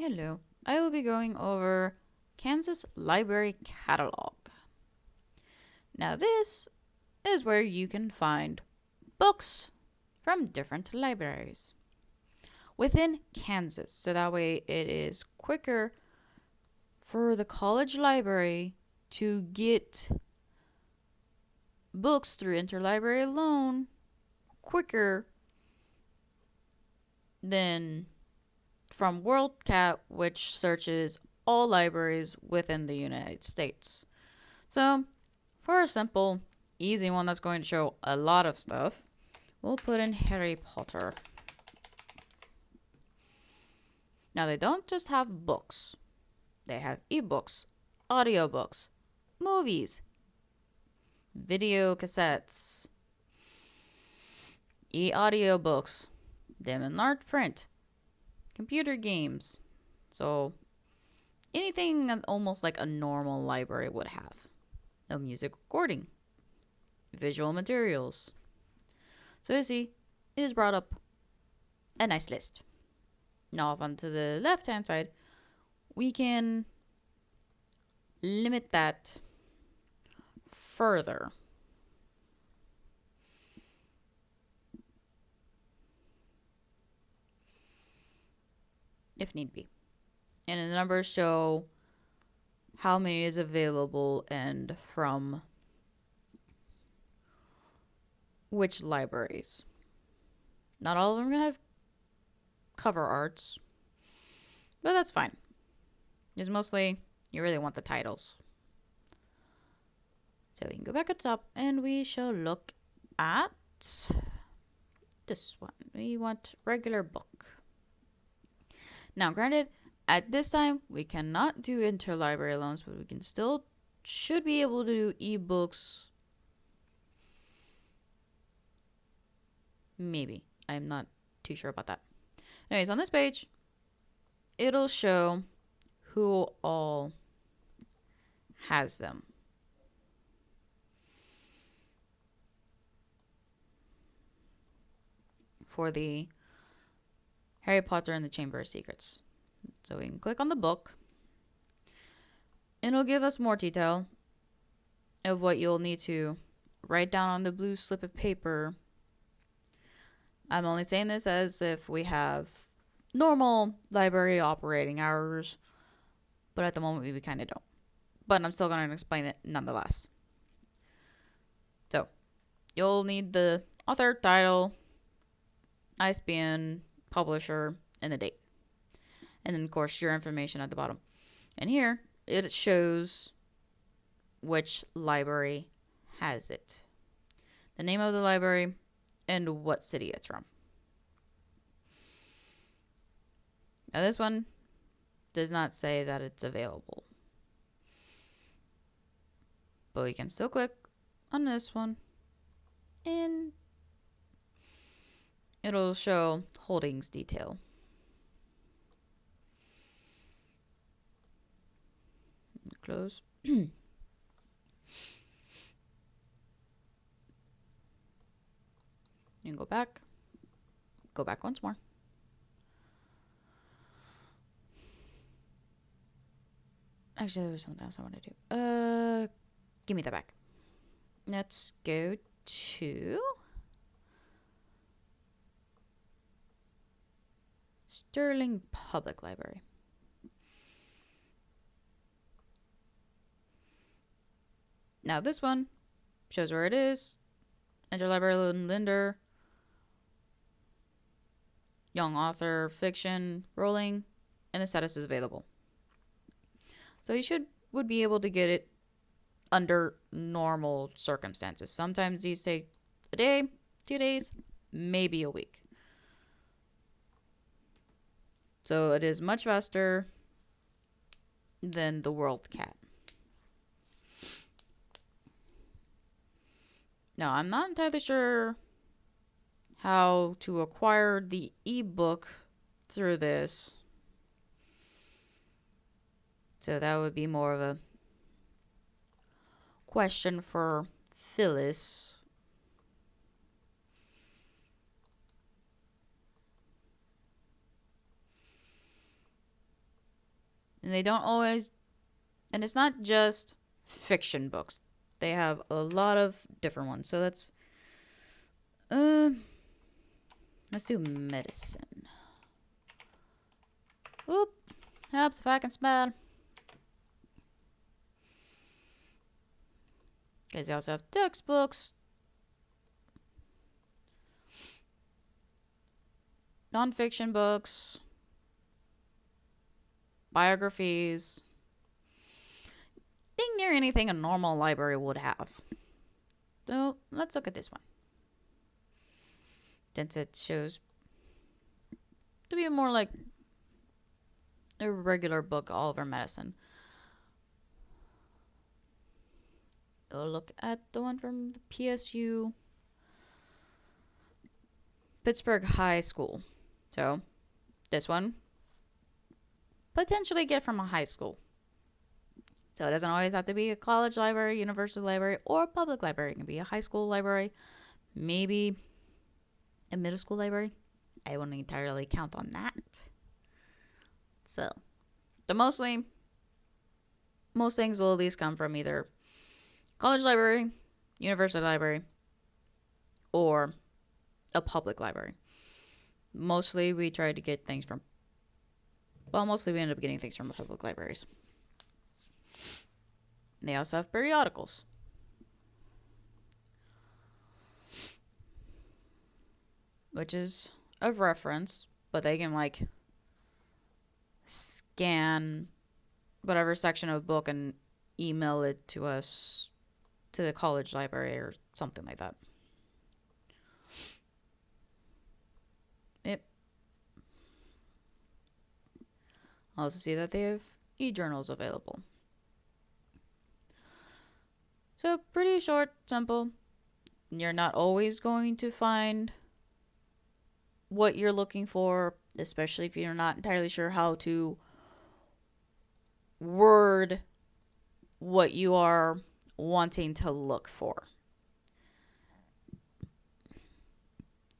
Hello, I will be going over Kansas Library Catalog. Now, this is where you can find books from different libraries within Kansas, so that way it is quicker for the college library to get books through interlibrary loan quicker than from WorldCat, which searches all libraries within the United States. So, for a simple, easy one that's going to show a lot of stuff, we'll put in Harry Potter. Now, they don't just have books, they have ebooks, audiobooks, movies, video cassettes, e-audiobooks, them in large print, computer games. So, anything that almost like a normal library would have. A music recording, visual materials. So you see, it has brought up a nice list. Now, off onto the left hand side, we can limit that further. If need be. And the numbers show how many is available and from which libraries. Not all of them are going to have cover arts, but that's fine. Because mostly you really want the titles. So we can go back at the top and we shall look at this one. We want regular book. Now, granted, at this time we cannot do interlibrary loans, but we can still should be able to do ebooks. Maybe. I'm not too sure about that. Anyways, on this page, it'll show who all has them. For the Harry Potter and the Chamber of Secrets. So we can click on the book, and it'll give us more detail of what you'll need to write down on the blue slip of paper. I'm only saying this as if we have normal library operating hours, but at the moment we kind of don't. But I'm still going to explain it nonetheless. So, you'll need the author, title, ISBN, publisher, and the date. And then, of course, your information at the bottom. And here, it shows which library has it. The name of the library and what city it's from. Now, this one does not say that it's available. But we can still click on this one, and it'll show holdings detail. Close. And go back. Go back once more. Actually, there was something else I want to do. Give me that back. Let's go to Sterling Public Library. Now this one shows where it is. Interlibrary lender, young author, fiction, rolling, and the status is available. So you would be able to get it under normal circumstances. Sometimes these take a day, 2 days, maybe a week. So it is much faster than the WorldCat. Now, I'm not entirely sure how to acquire the ebook through this. So that would be more of a question for Phyllis. And they don't always, and it's not just fiction books. They have a lot of different ones. So uh, let's do medicine. Whoop, helps if I can spell. Because they also have textbooks, non-fiction books, biographies, dang near anything a normal library would have. So let's look at this one. Since it shows to be more like a regular book all over medicine. We'll look at the one from the PSU Pittsburgh High School. So this one potentially get from a high school. So it doesn't always have to be a college library, university library, or a public library. It can be a high school library, maybe a middle school library. I wouldn't entirely count on that. So most things will at least come from either college library, university library, or a public library. Mostly we try to get things from, well, mostly we end up getting things from public libraries. They also have periodicals. Which is a reference, but they can like scan whatever section of a book and email it to us to the college library or something like that. Yep. I also see that they have e-journals available. So pretty short, simple. You're not always going to find what you're looking for, especially if you're not entirely sure how to word what you are wanting to look for.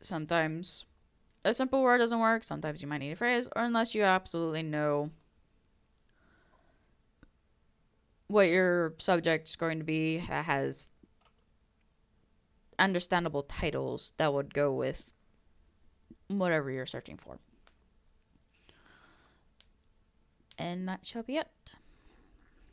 Sometimes a simple word doesn't work. Sometimes you might need a phrase, or unless you absolutely know what your subject is going to be that has understandable titles that would go with whatever you're searching for. And that shall be it.